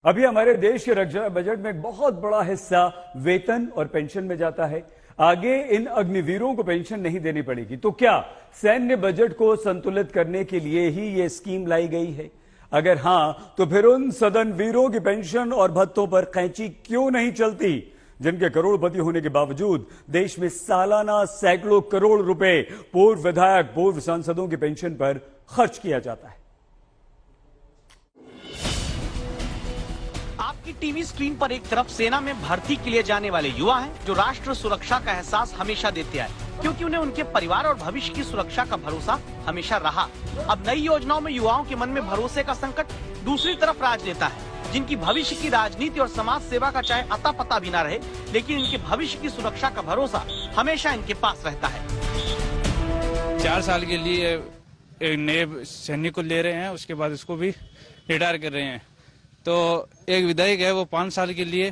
अभी हमारे देश के रक्षा बजट में एक बहुत बड़ा हिस्सा वेतन और पेंशन में जाता है। आगे इन अग्निवीरों को पेंशन नहीं देनी पड़ेगी, तो क्या सैन्य बजट को संतुलित करने के लिए ही यह स्कीम लाई गई है? अगर हां, तो फिर उन सदन वीरों की पेंशन और भत्तों पर कैंची क्यों नहीं चलती, जिनके करोड़पति होने के बावजूद देश में सालाना सैकड़ों करोड़ रुपए पूर्व विधायक, पूर्व सांसदों की पेंशन पर खर्च किया जाता है। आपकी टीवी स्क्रीन पर एक तरफ सेना में भर्ती के लिए जाने वाले युवा हैं, जो राष्ट्र सुरक्षा का एहसास हमेशा देते आए, क्योंकि उन्हें उनके परिवार और भविष्य की सुरक्षा का भरोसा हमेशा रहा। अब नई योजनाओं में युवाओं के मन में भरोसे का संकट। दूसरी तरफ राजनेता है, जिनकी भविष्य की राजनीति और समाज सेवा का चाहे अता पता भी न रहे, लेकिन इनके भविष्य की सुरक्षा का भरोसा हमेशा इनके पास रहता है। 4 साल के लिए एक नए सैनिक को ले रहे हैं, उसके बाद उसको भी रिटायर कर रहे हैं। तो एक विधायक है, वो 5 साल के लिए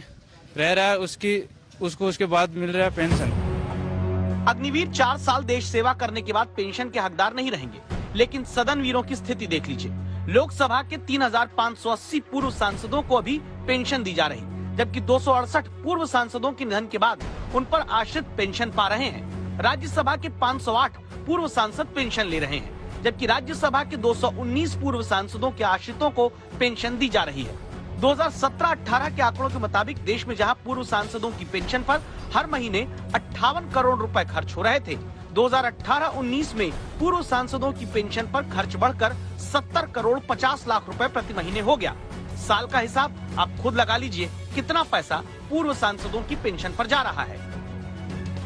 रह रहा है, उसको उसके बाद मिल रहा है पेंशन। अग्निवीर 4 साल देश सेवा करने के बाद पेंशन के हकदार नहीं रहेंगे, लेकिन सदन वीरों की स्थिति देख लीजिए। लोकसभा के 3580 पूर्व सांसदों को अभी पेंशन दी जा रही, जबकि 268 पूर्व सांसदों के निधन के बाद उन पर आश्रित पेंशन पा रहे हैं। राज्यसभा के 508 पूर्व सांसद पेंशन ले रहे हैं, जबकि राज्यसभा के 219 पूर्व सांसदों के आश्रितों को पेंशन दी जा रही है। 2017-18 के आंकड़ों के मुताबिक देश में जहां पूर्व सांसदों की पेंशन पर हर महीने 58 करोड़ रुपए खर्च हो रहे थे, 2018-19 में पूर्व सांसदों की पेंशन पर खर्च बढ़कर 70 करोड़ 50 लाख रुपए प्रति महीने हो गया। साल का हिसाब आप खुद लगा लीजिए, कितना पैसा पूर्व सांसदों की पेंशन पर जा रहा है।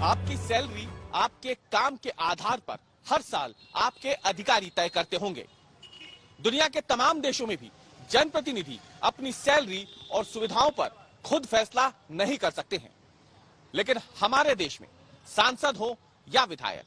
आपकी सैलरी आपके काम के आधार पर हर साल आपके अधिकारी तय करते होंगे। दुनिया के तमाम देशों में भी जनप्रतिनिधि अपनी सैलरी और सुविधाओं पर खुद फैसला नहीं कर सकते हैं, लेकिन हमारे देश में सांसद हो या विधायक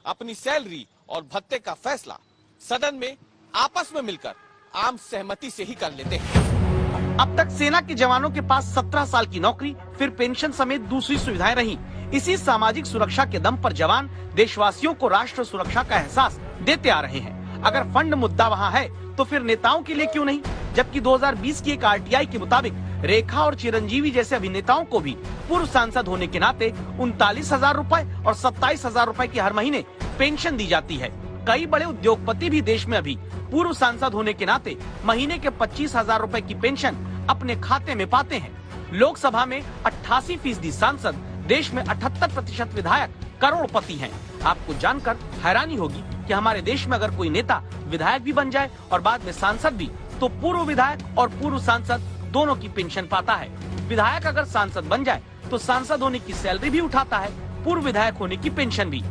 अपनी सैलरी और भत्ते का फैसला सदन में आपस में मिलकर आम सहमति से ही कर लेते हैं। अब तक सेना के जवानों के पास 17 साल की नौकरी, फिर पेंशन समेत दूसरी सुविधाएं रही। इसी सामाजिक सुरक्षा के दम पर जवान देशवासियों को राष्ट्र सुरक्षा का एहसास देते आ रहे हैं। अगर फंड मुद्दा वहाँ है, तो फिर नेताओं के लिए क्यों नहीं? जबकि 2020 की एक आरटीआई के मुताबिक रेखा और चिरंजीवी जैसे अभिनेताओं को भी पूर्व सांसद होने के नाते 39,000 रुपए और 27,000 रुपए की हर महीने पेंशन दी जाती है। कई बड़े उद्योगपति भी देश में अभी पूर्व सांसद होने के नाते महीने के 25,000 रुपए की पेंशन अपने खाते में पाते हैं। लोकसभा में 88% सांसद, देश में 78% विधायक करोड़पति हैं। आपको जानकर हैरानी होगी कि हमारे देश में अगर कोई नेता विधायक भी बन जाए और बाद में सांसद भी, तो पूर्व विधायक और पूर्व सांसद दोनों की पेंशन पाता है। विधायक अगर सांसद बन जाए तो सांसद होने की सैलरी भी उठाता है, पूर्व विधायक होने की पेंशन भी।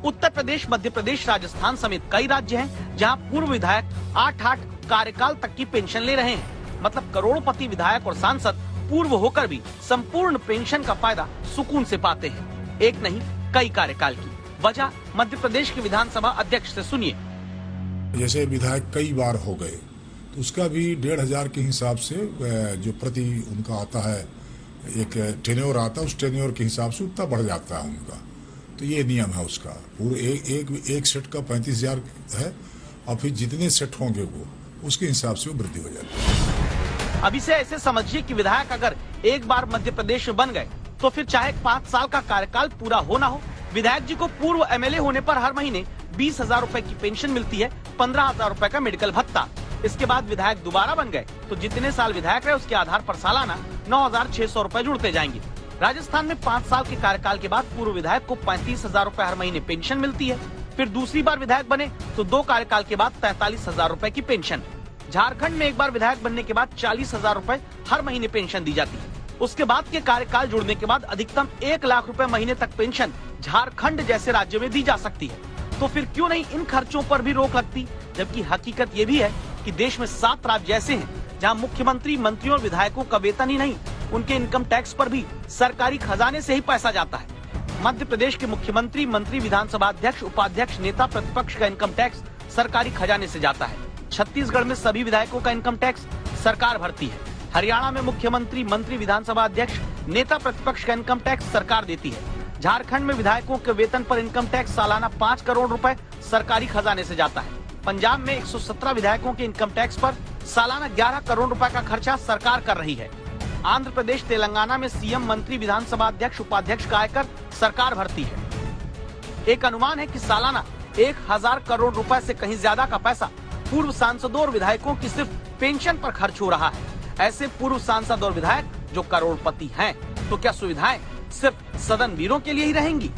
उत्तर प्रदेश, मध्य प्रदेश, राजस्थान समेत कई राज्य हैं जहां पूर्व विधायक 8 कार्यकाल तक की पेंशन ले रहे हैं। मतलब करोड़पति विधायक और सांसद पूर्व होकर भी संपूर्ण पेंशन का फायदा सुकून से पाते हैं। एक नहीं, कई कार्यकाल की। वजह मध्य प्रदेश के विधानसभा अध्यक्ष से सुनिए। जैसे विधायक कई बार हो गए, तो उसका भी 1,500 के हिसाब से जो प्रति उनका आता है, एक टेन्योर आता है, उस टेन्योर के हिसाब से उतना बढ़ जाता है उनका। तो ये नियम है उसका। पूरे एक सेट का 35,000 है, और फिर जितने सेट होंगे वो उसके हिसाब से वो वृद्धि हो जाती है। अब इसे ऐसे समझिए कि विधायक अगर एक बार मध्य प्रदेश में बन गए, तो फिर चाहे 5 साल का कार्यकाल पूरा हो ना हो, विधायक जी को पूर्व एमएलए होने पर हर महीने 20,000 रुपए की पेंशन मिलती है, 15,000 रुपए का मेडिकल भत्ता। इसके बाद विधायक दोबारा बन गए तो जितने साल विधायक रहे उसके आधार पर सालाना 9,600 रुपए जुड़ते जाएंगे। राजस्थान में 5 साल के कार्यकाल के बाद पूर्व विधायक को 35,000 रुपए हर महीने पेंशन मिलती है। फिर दूसरी बार विधायक बने तो 2 कार्यकाल के बाद 43,000 रुपए की पेंशन। झारखंड में एक बार विधायक बनने के बाद 40,000 रुपए हर महीने पेंशन दी जाती है। उसके बाद के कार्यकाल जुड़ने के बाद अधिकतम 1 लाख रुपए महीने तक पेंशन झारखंड जैसे राज्यों में दी जा सकती है। तो फिर क्यों नहीं इन खर्चों पर भी रोक लगती? जबकि हकीकत ये भी है कि देश में 7 राज्य ऐसे हैं जहां मुख्यमंत्री, मंत्रियों और विधायकों का वेतन ही नहीं, उनके इनकम टैक्स पर भी सरकारी खजाने से ही पैसा जाता है। मध्य प्रदेश के मुख्यमंत्री, मंत्री, विधानसभा अध्यक्ष, उपाध्यक्ष, नेता प्रतिपक्ष का इनकम टैक्स सरकारी खजाने से जाता है। छत्तीसगढ़ में सभी विधायकों का इनकम टैक्स सरकार भरती है। हरियाणा में मुख्यमंत्री, मंत्री, विधानसभा अध्यक्ष, नेता प्रतिपक्ष का इनकम टैक्स सरकार देती है। झारखंड में विधायकों के वेतन पर इनकम टैक्स सालाना 5 करोड़ रुपए सरकारी खजाने से जाता है। पंजाब में 117 विधायकों के इनकम टैक्स पर सालाना 11 करोड़ रुपए का खर्चा सरकार कर रही है। आंध्र प्रदेश, तेलंगाना में सीएम, मंत्री, विधानसभा अध्यक्ष, उपाध्यक्ष का आयकर सरकार भरती है। एक अनुमान है कि सालाना 1000 करोड़ रुपए से कहीं ज्यादा का पैसा पूर्व सांसदों और विधायकों की सिर्फ पेंशन पर खर्च हो रहा है। ऐसे पूर्व सांसद और विधायक जो करोड़पति हैं, तो क्या सुविधाएं सिर्फ सदन वीरों के लिए ही रहेंगी?